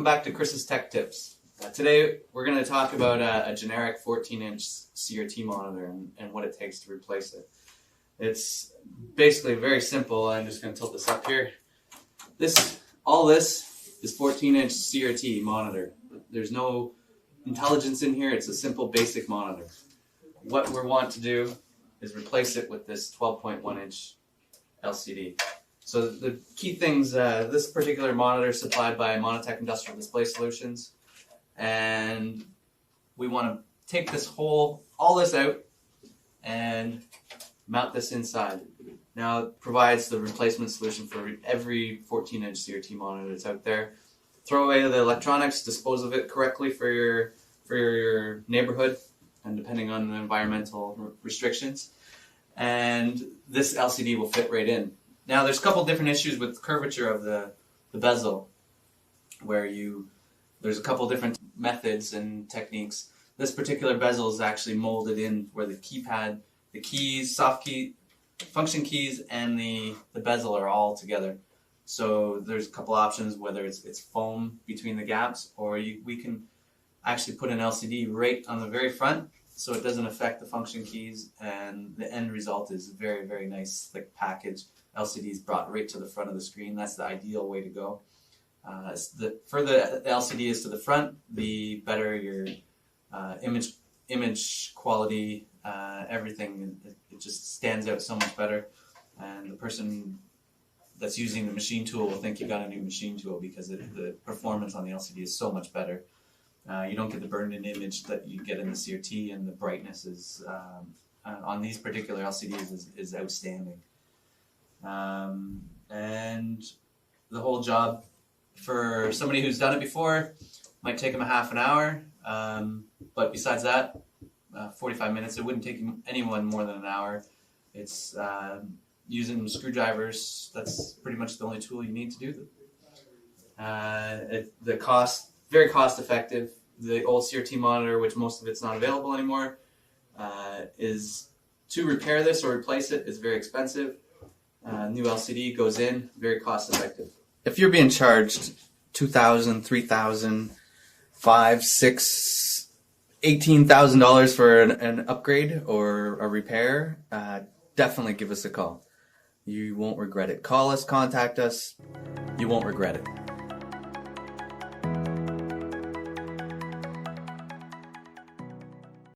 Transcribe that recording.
welcome back to Chris's Tech Tips. Today we're going to talk about a generic 14-inch CRT monitor and what it takes to replace it. It's basically very simple. I'm just going to tilt this up here. All this is 14-inch CRT monitor. There's no intelligence in here. It's a simple basic monitor. What we want to do is replace it with this 12.1-inch LCD. So the key things, this particular monitor is supplied by Monotech Industrial Display Solutions, and we want to take all this out and mount this inside. Now it provides the replacement solution for every 14-inch CRT monitor that's out there. Throw away the electronics, dispose of it correctly for your neighborhood, and depending on the environmental restrictions, and this LCD will fit right in. Now there's a couple different issues with the curvature of the bezel, where there's a couple different methods and techniques. This particular bezel is actually molded in where the keypad, the keys, soft key, function keys, and the bezel are all together. So there's a couple options, whether it's foam between the gaps, or we can actually put an LCD right on the very front so it doesn't affect the function keys, and the end result is a very, very nice thick package. LCD is brought right to the front of the screen. That's the ideal way to go. The further the LCD is to the front, the better your image quality, everything. It just stands out so much better, and the person that's using the machine tool will think you got a new machine tool because the performance on the LCD is so much better. You don't get the burned-in image that you get in the CRT, and the brightness is on these particular LCDs is outstanding. And the whole job, for somebody who's done it before, might take them a half an hour, but besides that, 45 minutes. It wouldn't take anyone more than an hour. It's using screwdrivers. That's pretty much the only tool you need to do that. The cost, very cost effective. The old CRT monitor, which most of it's not available anymore, is to repair this or replace it is very expensive. New LCD goes in, very cost effective. If you're being charged $2,000, $3,000, $5,000, $6,000, $18,000 for an upgrade or a repair, definitely give us a call. You won't regret it. Call us, contact us. You won't regret it.